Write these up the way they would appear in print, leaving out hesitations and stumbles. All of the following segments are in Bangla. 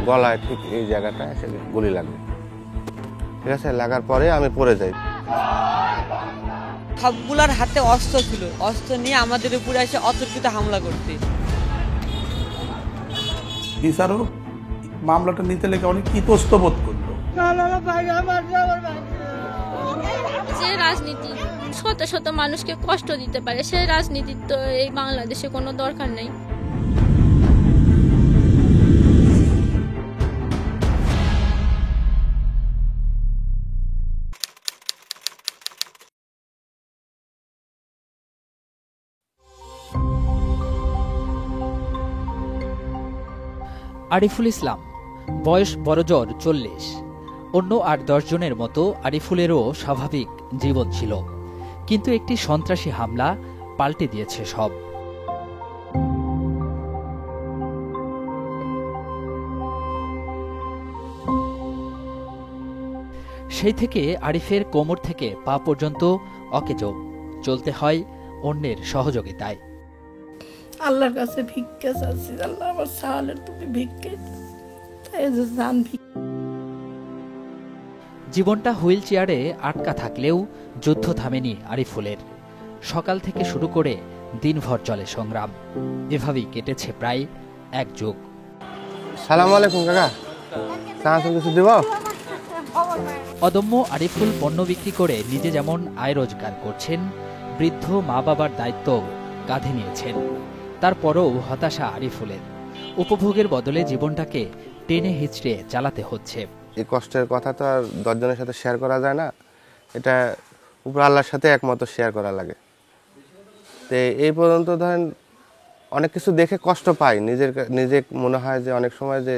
গলায় ঠিক এই জায়গাটা এসে গুলি লাগে। ঠিক আছে, লাগার পরে আমি পড়ে যাই। সবগুলার হাতে অস্ত্র ছিল, অস্ত্র নিয়ে আমাদের উপরে এসে অতর্কিত হামলা করতে। বিচারক মামলাটা নিতে লেগে অনেক ইতস্ত বোধ করলো। যে রাজনীতি শত শত মানুষকে কষ্ট দিতে পারে, সে রাজনীতির তো এই বাংলাদেশে কোনো দরকার নেই। আরিফুল ইসলাম, বয়স বড়জোর 40। অন্য ৮-১০ জনের মতো আরিফুলেরও স্বাভাবিক জীবন ছিল, কিন্তু একটি সন্ত্রাসী হামলা পাল্টে দিয়েছে সব। সেই থেকে আরিফের কোমর থেকে পা পর্যন্ত অকেজো, চলতে হয় অন্যের সহযোগিতায়। আল্লাহর কাছে ভিক্ষা চাচ্ছি, আল্লাহ আমার সাহালের তুমি ভিক্ষে জান। জীবনটা হুইল চেয়ারে আটকা থাকলেও যুদ্ধ থামেনি আরিফুলের। সকাল থেকে শুরু করে দিনভর চলে সংগ্রাম। এভাবেই কেটেছে প্রায় ১ যুগ। সালাম আলাইকুম কাকা, কিছু দিব? অদম্য আরিফুল পণ্য বিক্রি করে নিজে যেমন আয় রোজগার করছেন, বৃদ্ধ মা বাবার দায়িত্ব কাঁধে নিয়েছেন। তারপরও হতাশা আরিফুলের। উপভোগের বদলে জীবনটাকে টেনে হিচড়ে চালাতে হচ্ছে। এই কষ্টের কথা তো আর ১০ জনের সাথে শেয়ার করা যায় না, এটা উপর আল্লাহর সাথে একমত শেয়ার করা লাগে। তো এই পর্যন্ত ধরেন অনেক কিছু দেখে কষ্ট পাই, নিজে মনে হয় যে অনেক সময় যে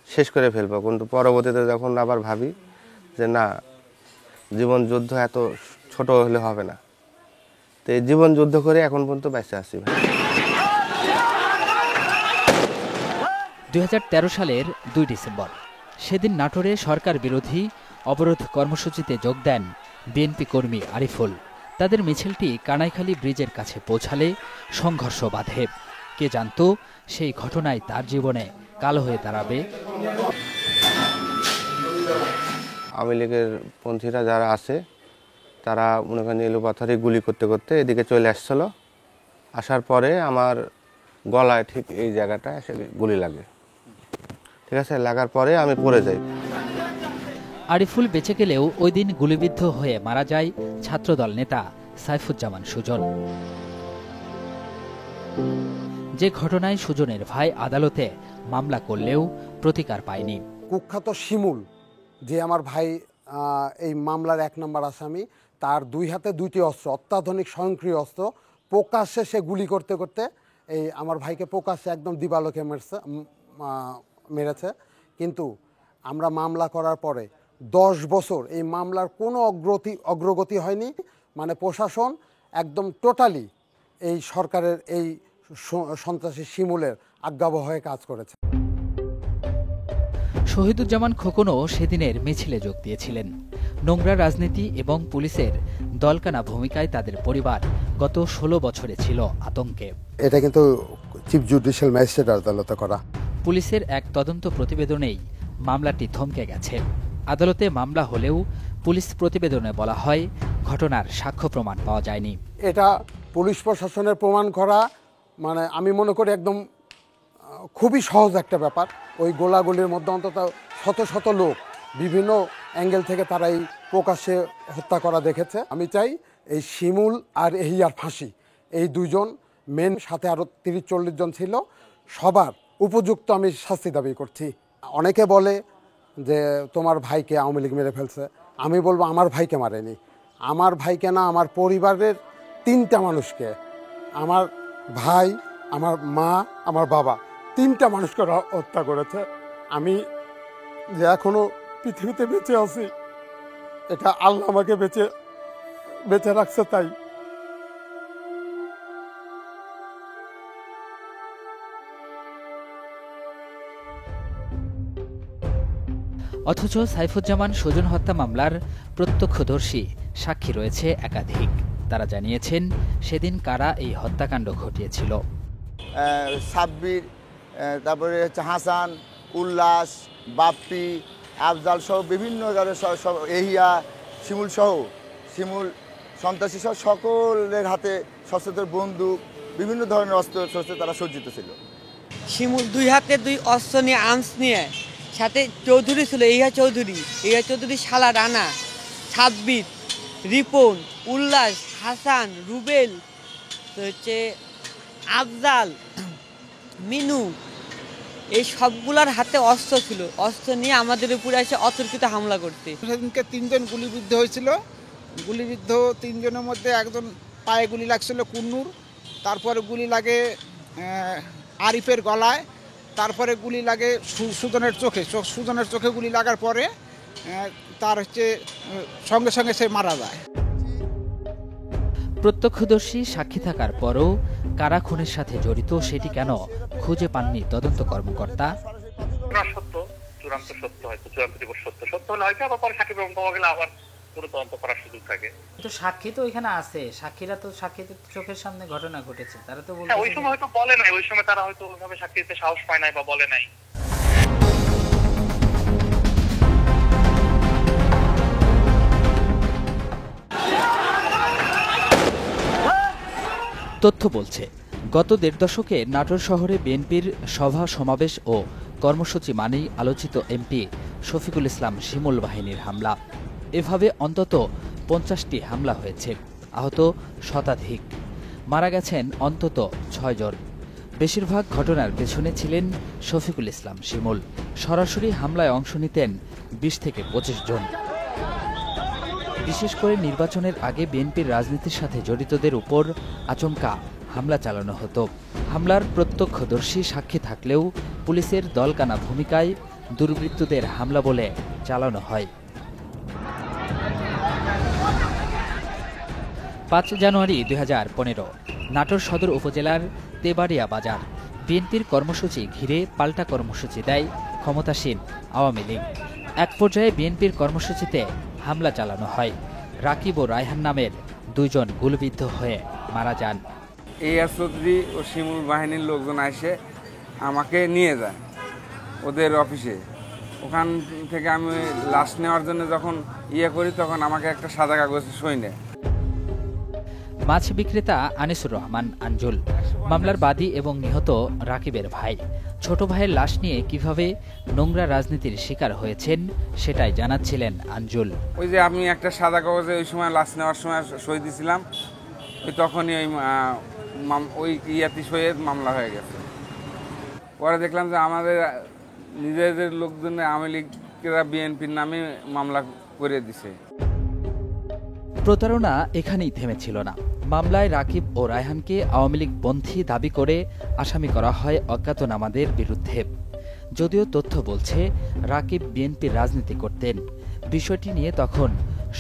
শেষ করে ফেলবো, কিন্তু পরবর্তীতে যখন আবার ভাবি যে না, জীবন যুদ্ধ এত ছোট হলে হবে না। তো এই জীবন যুদ্ধ করে এখন পর্যন্ত বেঁচে আছি। ২০১৩ সালের ২ ডিসেম্বর, সেদিন নাটোরে সরকার বিরোধী অবরোধ কর্মসূচিতে যোগ দেন বিএনপি কর্মী আরিফুল। তাদের মিছিলটি কানাইখালী ব্রিজের কাছে পৌঁছালে সংঘর্ষ বাধে। কে জানত সেই ঘটনায় তার জীবনে কালো হয়ে দাঁড়াবে। আওয়ামী লীগের পন্থীরা যারা আছে তারা মনে করেন এলোপাথারি গুলি করতে করতে এদিকে চলে আসছিল। আসার পরে আমার গলায় ঠিক এই জায়গাটা এসে গুলি লাগে। ঠিক আছে, লাগার পরে আমি পড়ে যাই। আরিফুল বেঁচে গেলেও ওই দিন গুলিবিদ্ধ হয়ে মারা যায় ছাত্রদল নেতা সাইফুজ্জামান সুজন। যে ঘটনায় সুজনের ভাই আদালতে মামলা করলেও প্রতিকার পায়নি। কুখ্যাত শিমুল, যে আমার ভাই এই মামলার ১ নম্বর আসামি, তার ২ হাতে ২টি অস্ত্র, অত্যাধুনিক স্বয়ংক্রিয় অস্ত্র, প্রকাশ্যে সে গুলি করতে করতে এই আমার ভাইকে প্রকাশ্যে একদম দিবালোকে মেরেছে। কিন্তু আমরা মামলা করার পরে ১০ বছর এই মামলার কোনো অগ্রগতি হয়নি। মানে প্রশাসন একদম টোটালি এই সরকারের এই সন্ত্রাসী শিমুলের আজ্ঞাবহে কাজ করেছে। শহীদুজ্জামান খোকনও সেদিনের মিছিলে যোগ দিয়েছিলেন। নোংরা রাজনীতি এবং পুলিশের দলকানা ভূমিকায় তাদের পরিবার গত ১৬ বছরে ছিল আতঙ্কে। এটা কিন্তু চিফ জুডিশিয়াল ম্যাজিস্ট্রেট আদালতে করা। পুলিশের এক তদন্ত প্রতিবেদনেই মামলাটি থমকে গেছে। আদালতে মামলা হলেও পুলিশ প্রতিবেদনে বলা হয় ঘটনার সাক্ষ্য প্রমাণ পাওয়া যায়নি। এটা পুলিশ প্রশাসনের প্রমাণ করা মানে আমি মনে করি একদম খুবই সহজ একটা ব্যাপার। ওই গোলাগুলির মধ্যে অন্তত শত শত লোক বিভিন্ন অ্যাঙ্গেল থেকে তারা এই প্রকাশ্যে হত্যা করা দেখেছে। আমি চাই এই শিমুল আর এহিয়ার ফাঁসি, এই 2 জন মেন, সাথে আরও 30-40 জন ছিল, সবার উপযুক্ত আমি শাস্তি দাবি করছি। অনেকে বলে যে তোমার ভাইকে আওয়ামী লীগ মেরে ফেলছে। আমি বলবো আমার ভাইকে মারেনি, আমার ভাইকে না, আমার পরিবারের 3টা মানুষকে, আমার ভাই, আমার মা, আমার বাবা, 3টা মানুষকে হত্যা করেছে। আমি যে এখনো পৃথিবীতে বেঁচে আছি, এটা আল্লাহ আমাকে বেঁচে রাখছে। তাই অথচ সাইফুজ্জামান সুজন হত্যা মামলার প্রত্যক্ষদর্শী সাক্ষী রয়েছে একাধিক। তারা জানিয়েছেন সেদিন কারা এই হত্যাকাণ্ড ঘটিয়েছিল। সাব্বির, তারপরে হচ্ছে হাসান, উল্লাস, বাপ্পি, আফজাল সহ বিভিন্ন সব এহিয়া, শিমুল সন্ত্রাসী সহ সকলের হাতে সশস্ত্র বন্দুক, বিভিন্ন ধরনের অস্ত্র শস্ত্রে তারা সজ্জিত ছিল। শিমুল 2 হাতে 2 অস্ত্র নিয়ে আর্মস নিয়ে, সাথে চৌধুরী ছিল, ইহা চৌধুরী শালা রানা, সাব্বির, রিপন, উল্লাস, হাসান, রুবেল, তো হচ্ছে আফজাল, মিনু, এই সবগুলার হাতে অস্ত্র ছিল। অস্ত্র নিয়ে আমাদের উপরে এসে অতর্কিত হামলা করতে। সেদিনকে 3 জন গুলিবিদ্ধ হয়েছিল। গুলিবিদ্ধ 3 জনের মধ্যে একজন পায়ে গুলি লাগছিল কুন্নুর, তারপরে গুলি লাগে আরিফের গলায়, তারপরে গুলি লাগে সুজনের চোখে গুলি লাগার পরে তার সঙ্গে সঙ্গে সে মারা যায়। প্রত্যক্ষদর্শী সাক্ষী থাকার পরও কারা খুনের সাথে জড়িত সেটি কেন খুঁজে পাননি তদন্ত কর্মকর্তা? সত্য, চূড়ান্ত সত্য হয়তো, চূড়ান্ত দিবস সত্য হলে হয়তো আবার পরে সাক্ষী প্রমাণ পাওয়া গেলে আবার পুরো তদন্ত করার সুযোগ থাকে। কিন্তু সাক্ষী তো ওইখানে আছে, সাক্ষীরা তো সাক্ষীদের চোখের সামনে ঘটনা ঘটেছে, তারা তো বলছে ওই সময় হয়তো বলে নাই, ওই সময় তারা হয়তো ওইভাবে সাক্ষী দিতে সাহস পায় নাই বা বলে নাই। তথ্য বলছে, গত 1.5 দশকে নাটোর শহরে বিএনপির সভা সমাবেশ ও কর্মসূচি মানেই আলোচিত এমপি শফিকুল ইসলাম শিমুল বাহিনীর হামলা। এভাবে অন্তত 50টি হামলা হয়েছে, আহত শতাধিক, মারা গেছেন অন্তত 6 জন। বেশিরভাগ ঘটনার পেছনে ছিলেন শফিকুল ইসলাম শিমুল। সরাসরি হামলায় অংশ নিতেন 20 থেকে 25 জন। বিশেষ করে নির্বাচনের আগে বিএনপির রাজনীতির সাথে জড়িতদের উপর আচমকা হামলা চালানো হতো। হামলার প্রত্যক্ষদর্শী সাক্ষী থাকলেও পুলিশের দলকানা ভূমিকায় দুর্বৃত্তদের হামলা বলে চালানো হয়। 5 জানুয়ারি 2015 নাটোর সদর উপজেলার তেবাড়িয়া বাজার। বিএনপির কর্মসূচি ঘিরে পাল্টা কর্মসূচি দেয় ক্ষমতাসীন আওয়ামী লীগ। এক পর্যায়ে বিএনপির কর্মসূচিতে হামলা চালানো হয়। রাকিব ও রায়হান নামের 2 জন গুলিবিদ্ধ হয়ে মারা যান। এআর চৌধুরী ও শিমুল বাহিনীর লোকজন এসে আমাকে নিয়ে যায় ওদের অফিসে। ওখান থেকে আমি লাশ নেওয়ার জন্য যখন করি তখন আমাকে একটা সাদা কাগজে সই নেয়। মাছ বিক্রেতা আনিসুর রহমান আঞ্জুল মামলার বাদী এবং নিহত রাকিবের ভাই। ছোট ভাইয়ের লাশ নিয়ে কিভাবে নোংরা রাজনীতির শিকার হয়েছেন সেটাই জানাচ্ছিলেন আঞ্জুল। ওই যে আমি একটা সাদা কাগজে ওই সময় লাশ নেওয়ার সময় সই দিয়েছিলাম, ওই তখনই ওই সইয়ের মামলা হয়ে গেছে। পরে দেখলাম যে আমাদের নিজেদের লোকজন আওয়ামী লীগরা বিএনপির নামে মামলা করে দিছে। প্রতারণা এখানেই থেমেছিল না। মামলায় রাকিব ও রায়হানকে আওয়ামী লীগ পন্থী দাবি করে আসামি করা হয় অজ্ঞাতনামাদের বিরুদ্ধে। যদিও তথ্য বলছে রাকিব বিএনপির রাজনীতি করতেন। বিষয়টি নিয়ে তখন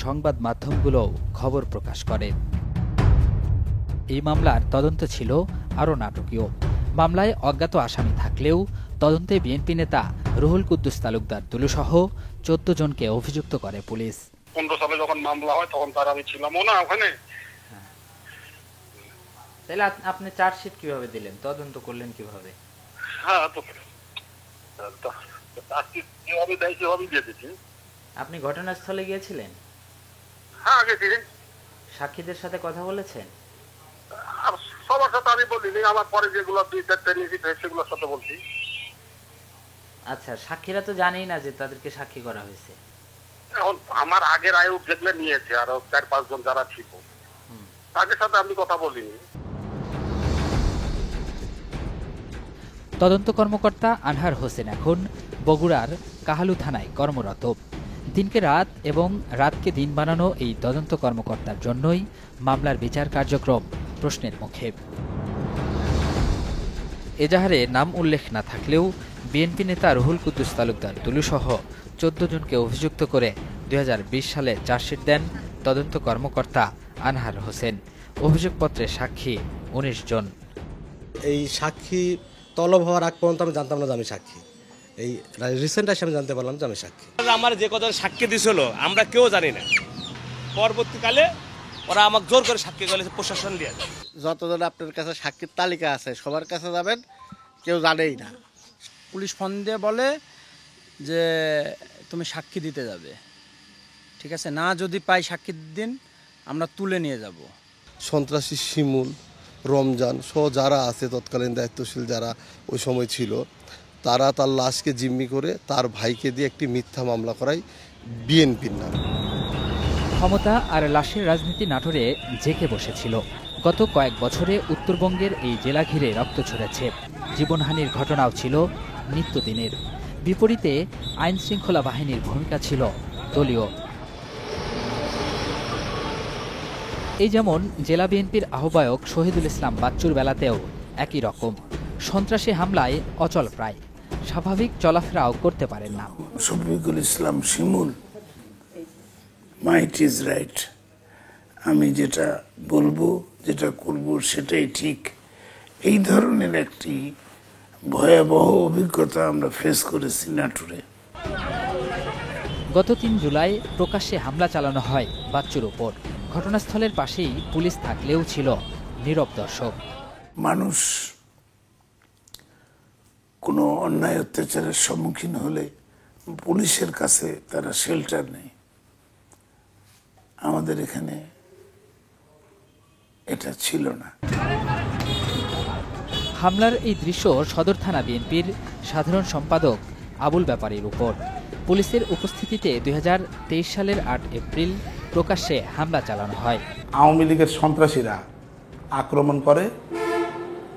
সংবাদ মাধ্যমগুলোও খবর প্রকাশ করে। এই মামলার তদন্ত ছিল আরও নাটকীয়। মামলায় অজ্ঞাত আসামি থাকলেও তদন্তে বিএনপি নেতা রুহুল কুদ্দুস তালুকদার দুলুসহ 14 জনকে অভিযুক্ত করে পুলিশ। 15 সালে যখন মামলা হয় তখন তার আমি ছিলামও না ওখানে। তাহলে আপনি চার্জশিট কিভাবে দিলেন, তদন্ত করলেন কিভাবে? হ্যাঁ, তো কিভাবে দেয় সেভাবে দিয়ে দিচ্ছি। আপনি ঘটনাস্থলে গিয়েছিলেন? হ্যাঁ, গেছি। সাক্ষীদের সাথে কথা বলেছেন? সবার সাথে আমি বলিনি, আমার পরে যেগুলো 2-4টা নিয়েছি সেগুলোর সাথে বলছি। আচ্ছা, সাক্ষীরা তো জানেই না যে তাদেরকে সাক্ষী করা হয়েছে। এখন আমার আগের আয়োগ যেগুলো নিয়েছে আরো 4-5 জন যারা ছিল তাদের সাথে আমি কথা বলিনি। তদন্ত কর্মকর্তা আনহার হোসেন এখন বগুড়ার কাহালু থানায় কর্মরত। দিনকে রাত এবং রাতকে দিন বানানো এই তদন্ত কর্মকর্তার জন্যই মামলার বিচার কার্যক্রম প্রশ্নের মুখে। এজাহারে নাম উল্লেখ না থাকলেও বিএনপি নেতা রুহুল কুদ্দুস তালুকদার দুলুসহ 14 জনকে অভিযুক্ত করে 2020 সালে চার্জশিট দেন তদন্ত কর্মকর্তা আনহার হোসেন। অভিযোগপত্রে সাক্ষী 19 জন। এই সাক্ষী তলব হওয়ার আগ পর্যন্ত আমি জানতাম না যে আমি সাক্ষী। এই রিসেন্ট এসে আমি জানতে পারলাম যে আমি সাক্ষী। আমার যে কথা সাক্ষী দিছিল আমরা কেউ জানি না। পরবর্তীকালে ওরা আমাকে জোর করে সাক্ষী করেছে, প্রশাসন দিয়ে যতজন আপনার কাছে সাক্ষীর তালিকা আছে সবার কাছে যাবেন, কেউ জানেই না পুলিশ ফোন দিয়ে বলে যে তুমি সাক্ষী দিতে যাবে, ঠিক আছে, না যদি পাই সাক্ষী দিন আমরা তুলে নিয়ে যাব। সন্ত্রাসী শিমুল, রমজান সহ যারা আছে তৎকালীন দায়িত্বশীল যারা ওই সময় ছিল, তারা তার লাশকে জিম্মি করে তার ভাইকে দিয়ে একটি মিথ্যা মামলা করায় বিএনপির নাম। ক্ষমতা আর লাশের রাজনীতি নাটোরে জেঁকে বসেছিল। গত কয়েক বছরে উত্তরবঙ্গের এই জেলা ঘিরে রক্ত ঝরেছে। জীবনহানির ঘটনাও ছিল নিত্যদিনের। বিপরীতে আইন শৃঙ্খলা বাহিনীর ভূমিকা ছিল দলীয়। এই যেমন জেলা বিএনপির আহ্বায়ক শহীদুল ইসলাম বাচ্চুর বেলাতেও একই রকম। সন্ত্রাসী হামলায় অচল প্রায়, স্বাভাবিক চলাফেরাও করতে পারেন না। শফিকুল ইসলাম শিমুল, মাইট ইজ রাইট, আমি যেটা বলবো যেটা করব সেটাই ঠিক, এই ধরনের একটি ভয়াবহ অভিজ্ঞতা আমরা ফেস করেছি নাটোরে। গত ৩ জুলাই প্রকাশ্যে হামলা চালানো হয় বাচ্চুর উপর। ঘটনাস্থলের পাশেই পুলিশ থাকলেও ছিল নীরব দর্শক। মানুষ কোনো অন্যায় অত্যাচারের সম্মুখীন হলে পুলিশের কাছে তারা শেল্টার নেই। আমাদের এখানে এটা ছিল না। হামলার এই দৃশ্য সদর থানা বিএনপির সাধারণ সম্পাদক আবুল ব্যাপারীর উপর। পুলিশের উপস্থিতিতে 2023 সালের 8 এপ্রিল প্রকাশ্যে হামলা চালানো হয়। আওয়ামী লীগের সন্ত্রাসীরা আক্রমণ করে,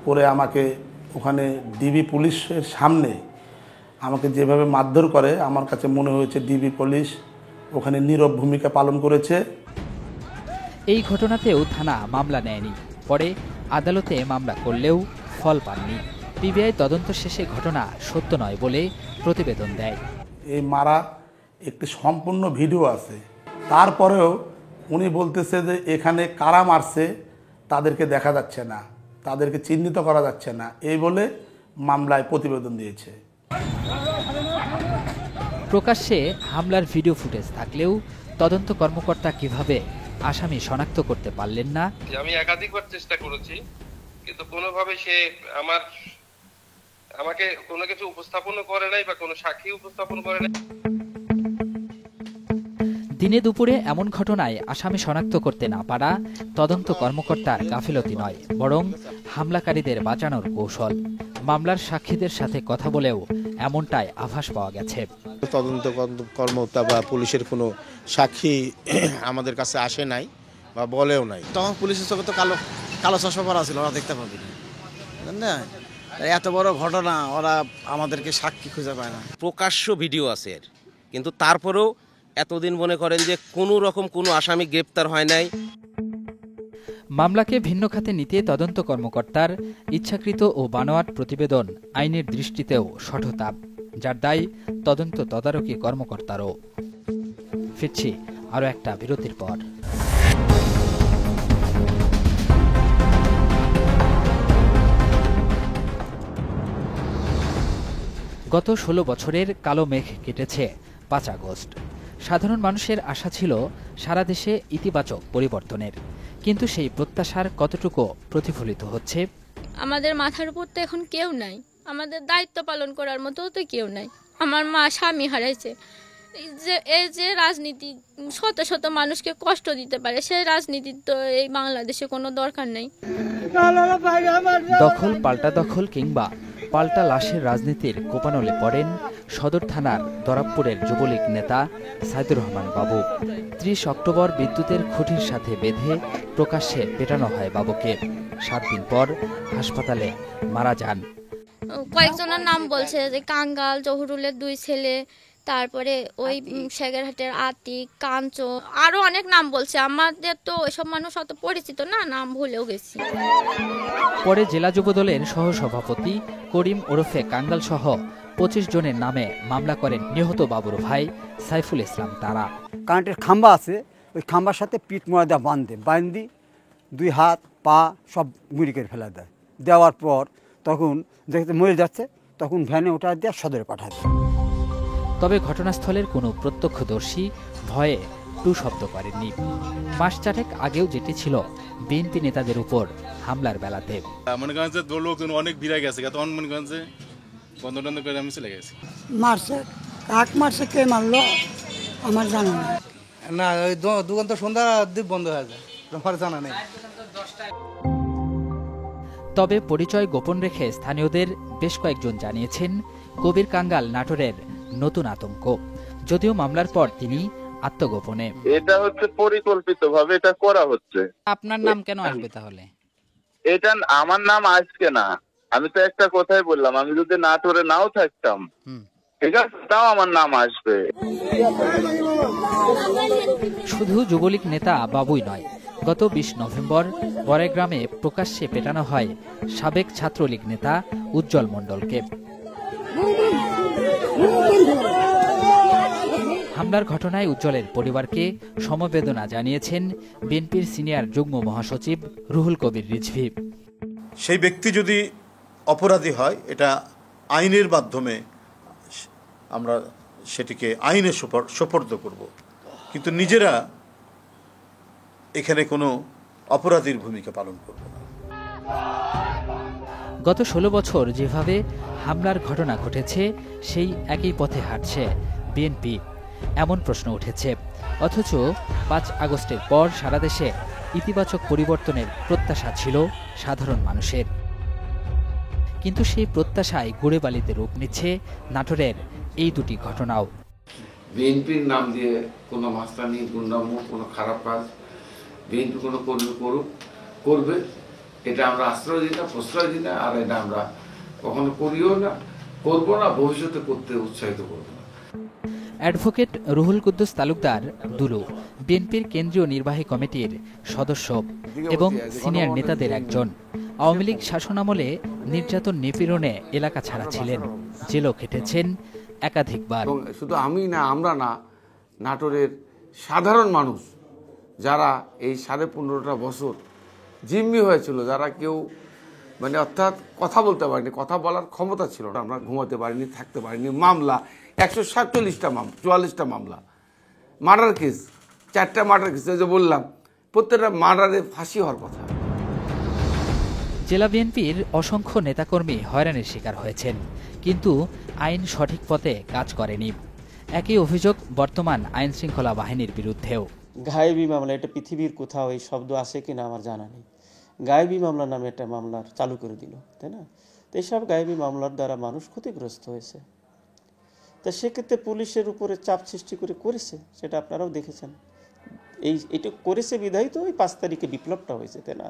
পরে আমাকে ওখানে ডিবি পুলিশের সামনে আমাকে যেভাবে মারধর করে, আমার কাছে মনে হয়েছে ডিবি পুলিশ ওখানে নীরব ভূমিকা পালন করেছে। এই ঘটনাতেও থানা মামলা নেয়নি। পরে আদালতে মামলা করলেও ফল পাননি। পিবিআই তদন্ত শেষে ঘটনা সত্য নয় বলে প্রতিবেদন দেয়। এই মারা একটি সম্পূর্ণ ভিডিও আছে, তারপরেও উনি বলতেছে যে এখানে কারা মারছে তাদেরকে দেখা যাচ্ছে না, তাদেরকে চিহ্নিত করা যাচ্ছে না, এই বলে মামলায় প্রতিবেদন দিয়েছে। প্রকাশ্যে হামলার ভিডিও ফুটেজ থাকলেও তদন্ত কর্মকর্তা কিভাবে আসামি শনাক্ত করতে পারলেন না? আমি একাধিকবার চেষ্টা করেছি, কিন্তু কোনোভাবে সে আমাকে কোনো কিছু উপস্থাপন করে নাই বা কোনো সাক্ষী উপস্থাপন করে নাই। দিনে দুপুরে এমন ঘটনায় আসামি শনাক্ত করতে না পারা তদন্ত কর্মকর্তার গাফিলতি নয়, বরং হামলাকারীদের বাঁচানোর কৌশল। মামলার সাক্ষীদের সাথে কথা বলেও এমনটাই আভাস পাওয়া গেছে। তদন্ত কর্মকর্তা বা পুলিশের কোনো সাক্ষী আমাদের কাছে আসে নাই বা বলেও নাই। তখন পুলিশের চোখে তো কালো চশমা পরা ছিল, ওরা দেখতে পাবে না। এত বড় ঘটনা, ওরা আমাদেরকে সাক্ষী খুঁজে পায় না। প্রকাশ্য ভিডিও আছে এর, কিন্তু তারপরেও এতদিন মনে করেন যে কোনো রকম কোনো আসামি গ্রেপ্তার হয় নাই। মামলাকে ভিন্ন খাতে নিতে তদন্ত কর্মকর্তার ইচ্ছাকৃত ও বানোয়াট প্রতিবেদন আইনের দৃষ্টিতেও শঠতা, যার দায় তদন্ত তদারকি কর্মকর্তারও। ফিরছি আরও একটা বিরতির পর। গত 16 বছরের কালো মেঘ কেটেছে 5 আগস্ট। সাধারণ মানুষের আশা ছিল সারা দেশে ইতিবাচক পরিবর্তনের, কিন্তু সেই প্রত্যাশার কতটুকু প্রতিফলিত হচ্ছে? আমাদের মাথার উপর তো এখন কেউ নাই, আমাদের দায়িত্ব পালন করার মতো তো কেউ নাই। আমার মা স্বামী হারাইছে। এই যে রাজনীতি শত শত মানুষকে কষ্ট দিতে পারে, সেই রাজনীতির তো এই বাংলাদেশে কোনো দরকার নেই। দখল পাল্টা দখল কিংবা পাল্টা লাশের রাজনীতির কোপানলে পড়েন সদর থানার দরাবপুরের যুবলীগ নেতা সাইদুর রহমান বাবু। 30 অক্টোবর বিদ্যুতের খুঁটির সাথে বেঁধে প্রকাশ্যে পেটানো হয় বাবুকে। 7 দিন পর হাসপাতালে মারা যান। কয়েকজনের নাম বলছে যে কাঙ্গাল, জহুরুলের 2 ছেলে, তারপরে ওই শেগেরহাটের আতিক, কাঞ্চ, আরো অনেক নাম বলছে। আমাদের তো ওইসব মানুষ অত পরিচিত না, নাম ভুলেও গেছি। পরে জেলা যুবদলের সহসভাপতি করিম ওরফে কাঙ্গাল সহ 25 জনের নামে মামলা করেন নিহত বাবুর ভাই সাইফুল ইসলাম তারা। কারেন্টের খাম্বা আছে, ওই খাম্বার সাথে পিঠ মোড়া দেওয়া বান্ধি 2 হাত পা সব গুঁড়ি করে ফেলা দেয়। দেওয়ার পর তখন দেখতে মরে যাচ্ছে, তখন ভ্যানে ওঠা দিয়ে সদরে পাঠায়। তবে ঘটনাস্থলের কোনো প্রত্যক্ষদর্শী ভয়ে টু শব্দ করেননি। মাস 4 আগেও যেটি ছিল বিএনপি নেতাদের উপর হামলার বেলাতে। মনে করেন যে লোকজন অনেক ভিড়ে গেছে, তখন মনে করেন যে বন্ধ টন্ধ করে আমি চলে গেছি। মারছে, কাক মারছে, কে মারলো আমার জানা নেই। না ওই দোকান তো সন্ধ্যা দ্বীপ বন্ধ হয়ে যায়, আমার জানা নেই। তবে পরিচয় গোপন রেখে স্থানীয়দের বেশ কয়েকজন জানিয়েছেন কবির কাঙ্গাল নাটোরের নতুন আতঙ্ক। যদিও মামলার পর তিনি আত্মগোপনে। এটা হচ্ছে পরিকল্পিতভাবে এটা করা হচ্ছে। আপনার নাম কেন আসবে তাহলে? এটা আমার নাম আজকে না, আমি তো একটা কথাই বললাম, আমি যদি নাটোরে নাও থাকতাম ঠিক আছে তাও আমার নাম আসবে। শুধু যুবলীগ নেতা বাবুই নয়, গত ২০ নভেম্বর বড়াইগ্রামে প্রকাশ্যে পেটানো হয় সাবেক ছাত্রলীগ নেতা উজ্জ্বল মণ্ডলকে। হামলার ঘটনায় উজ্জ্বলের পরিবারকে সমবেদনা জানিয়েছেন বিএনপির সিনিয়র যুগ্ম মহাসচিব রুহুল কবির রিজভী। সেই ব্যক্তি যদি অপরাধী হয়, এটা আইনের মাধ্যমে আমরা সেটিকে আইনে সোপর্দ করব, কিন্তু নিজেরা এখানে কোনো অপরাধীর ভূমিকা পালন করব না। গত ১৬ বছর যেভাবে হামলার ঘটনা ঘটেছে, সেই একই পথে হাঁটছে বিএনপি, এমন প্রশ্ন উঠেছে। অথচ ৫ আগস্টের পর সারা দেশে ইতিবাচক পরিবর্তনের প্রত্যাশা ছিল সাধারণ মানুষের, কিন্তু সেই প্রত্যাশায় গুড়ে বালিতে রূপ নিচ্ছে নাটোরের এই দুটি ঘটনাও। বিএনপির নাম দিয়ে কোনো মাস্তানি, গুন্ডামো, কোনো খারাপ কাজ বিএনপি কোনো করবে, এটা আমরা আশ্রয় দিই না, প্রশ্রয় দিই না, আর এটা আমরা কখনো করিও না, করবো না, ভবিষ্যতে করতে উৎসাহিত করবো না। অ্যাডভোকেট রুহুল কুদ্দুস তালুকদার দুলু বিএনপির কেন্দ্রীয় নির্বাহী কমিটির সদস্য এবং সিনিয়র নেতাদের একজন। আওয়ামী লীগ শাসনামলে নির্যাতন নিপীড়নে এলাকা ছাড়া ছিলেন, জেলও খেটেছেন একাধিকবার। শুধু আমি না, আমরা না, নাটোরের সাধারণ মানুষ যারা এই 15.5 বছর জিম্মি হয়েছিল, যারা কেউ মানে অর্থাৎ কথা বলতে পারিনি, কথা বলার ক্ষমতা ছিল না, আমরা ঘুমাতে পারিনি, থাকতে পারিনি, মামলা 147টা মামলা, 44টা মামলা, মার্ডার কেস, 4টা মার্ডার কেস, যে বললাম প্রত্যেকটা মার্ডারে ফাঁসি হওয়ার কথা। জেলা বিএনপির অসংখ্য নেতাকর্মী হয়রানির শিকার হয়েছেন, কিন্তু আইন সঠিক পথে কাজ করেনি। একই অভিযোগ বর্তমান আইন শৃঙ্খলা বাহিনীর বিরুদ্ধেও। গায়েবী মামলা, এটা পৃথিবীর কোথাও এই শব্দ আছে কিনা আমার জানা নেই। গায়েবী মামলা নামে একটা মামলার চালু করে দিল, তাই না? তো এইসব গায়েবী মামলার দ্বারা মানুষ ক্ষতিগ্রস্ত হয়েছে। তা সেক্ষেত্রে পুলিশের উপরে চাপ সৃষ্টি করেছে, সেটা আপনারাও দেখেছেন। এইটা করেছে বিধায় তো ওই 5 তারিখে বিপ্লবটা হয়েছে, তাই না?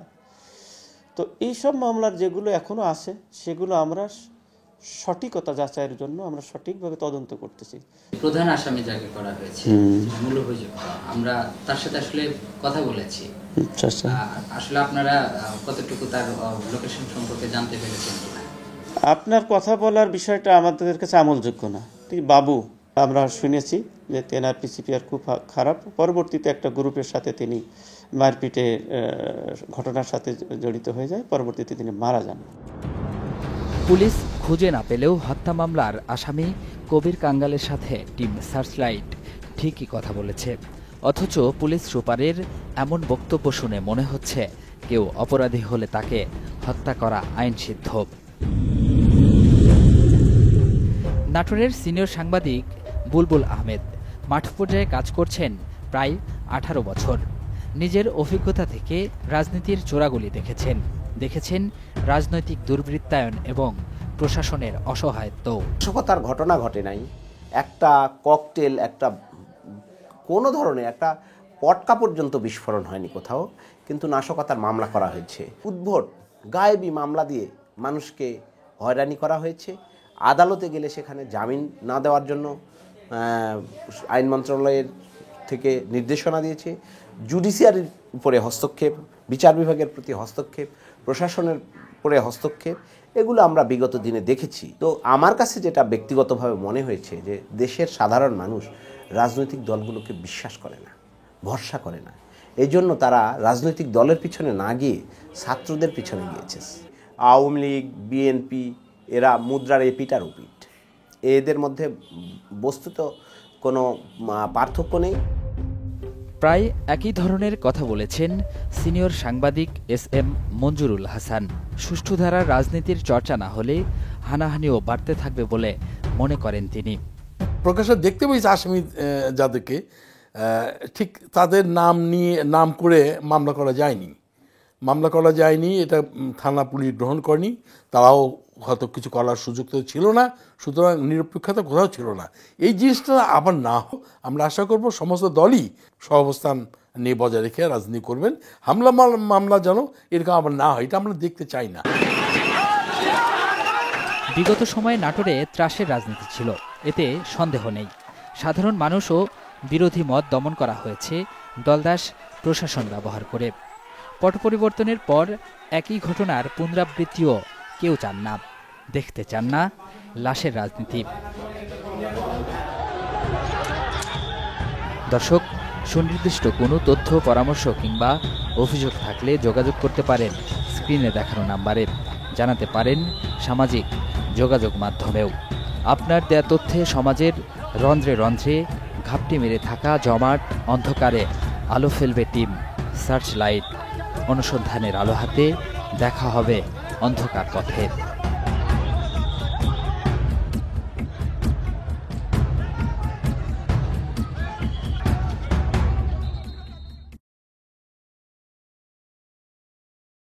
তো এইসব মামলার যেগুলো এখনো আছে, সেগুলো আমরা সঠিকতা যাচাইয়ের জন্য আমরা সঠিকভাবে তদন্ত করতেছি। প্রধান আসামি যাকে করা হয়েছে, মূল অভিযুক্ত, আমরা তার সাথে আসলে কথা বলেছি। আসলে আপনারা কতটুকু তার লোকেশন সম্পর্কে জানতে পেরেছেন কিনা? আপনার কথা বলার বিষয়টা আমাদের কাছে আমলযোগ্য না। বাবু, আমরা শুনেছি যে তেনার পিসিপিআর খুব খারাপ, পরবর্তীতে একটা গ্রুপের সাথে তিনি মারপিটে ঘটনার সাথে জড়িত হয়ে যায়, পরবর্তীতে তিনি মারা যান। পুলিশ খুঁজে না পেলেও হত্যা মামলার আসামি কবির কাঙ্গালের সাথে টিম সার্চলাইট ঠিকই কথা বলেছে। অথচ পুলিশ সুপারের এমন বক্তব্য শুনে মনে হচ্ছে কেউ অপরাধী হলে তাকে হত্যা করা আইনসিদ্ধ। নাটোরের সিনিয়র সাংবাদিক বুলবুল আহমেদ মাঠ পর্যায়ে কাজ করছেন প্রায় 18 বছর। নিজের অভিজ্ঞতা থেকে রাজনীতির চোরাগুলি দেখেছেন রাজনৈতিক দুর্বৃত্তায়ন এবং প্রশাসনের অসহায়ত্ব। নাশকতার ঘটনা ঘটে নাই, একটা ককটেল, একটা কোনো ধরনের একটা পটকা পর্যন্ত বিস্ফোরণ হয়নি কোথাও, কিন্তু নাশকতার মামলা করা হয়েছে। উদ্ভট গায়েবী মামলা দিয়ে মানুষকে হয়রানি করা হয়েছে। আদালতে গেলে সেখানে জামিন না দেওয়ার জন্য আইন মন্ত্রণালয়ের থেকে নির্দেশনা দিয়েছে। জুডিশিয়ারির উপরে হস্তক্ষেপ, বিচার বিভাগের প্রতি হস্তক্ষেপ, প্রশাসনের উপরে হস্তক্ষেপ, এগুলো আমরা বিগত দিনে দেখেছি। তো আমার কাছে যেটা ব্যক্তিগতভাবে মনে হয়েছে যে দেশের সাধারণ মানুষ রাজনৈতিক দলগুলোকে বিশ্বাস করে না, ভরসা করে না। এই জন্য তারা রাজনৈতিক দলের পিছনে না গিয়ে ছাত্রদের পিছনে গিয়েছে। আওয়ামী লীগ, বিএনপি এরা মুদ্রার এপিট আর ওপিট, এদের মধ্যে বস্তুত কোনো পার্থক্য নেই। প্রায় একই ধরনের কথা বলেছেন সিনিয়র সাংবাদিক SM মঞ্জুরুল হাসান। সুষ্ঠু ধারার রাজনীতির চর্চা না হলে হানাহানিও বাড়তে থাকবে বলে মনে করেন তিনি। প্রকাশ্যে দেখতে পেয়েছি আসামি যাদেরকে ঠিক তাদের নাম করে মামলা করা যায়নি, এটা থানা পুলিশ গ্রহণ করেনি, তারাও হয়তো কিছু করার সুযোগ তো ছিল না, সুতরাং নিরপেক্ষতা কোথাও ছিল না। এই জিনিসটা আবার না হোক আমরা আশা করব সমস্ত দলই সহাবস্থান নিয়ে বজায় রেখে রাজনীতি করবেন। হামলা মামলা যেন এরকম আবার না হয়, এটা আমরা দেখতে চাই না। বিগত সময়ে নাটোরে ত্রাসের রাজনীতি ছিল, এতে সন্দেহ নেই। সাধারণ মানুষও বিরোধী মত দমন করা হয়েছে দলদাস প্রশাসন ব্যবহার করে। পট পরিবর্তনের পর একই ঘটনার পুনরাবৃত্তিও কেউ চান না, দেখতে চান না লাশের রাজনীতি। দর্শক, সুনির্দিষ্ট কোনো তথ্য, পরামর্শ কিংবা অভিযোগ থাকলে যোগাযোগ করতে পারেন স্ক্রিনে দেখানো নাম্বারে, জানাতে পারেন সামাজিক যোগাযোগ মাধ্যমেও। আপনার দেয়া তথ্যে সমাজের রন্ধ্রে রন্ধ্রে ঘাপটি মেরে থাকা জমাট অন্ধকারে আলো ফেলবে টিম সার্চ লাইট। অনুসন্ধানের আলো হাতে দেখা হবে অন্ধকার পথে।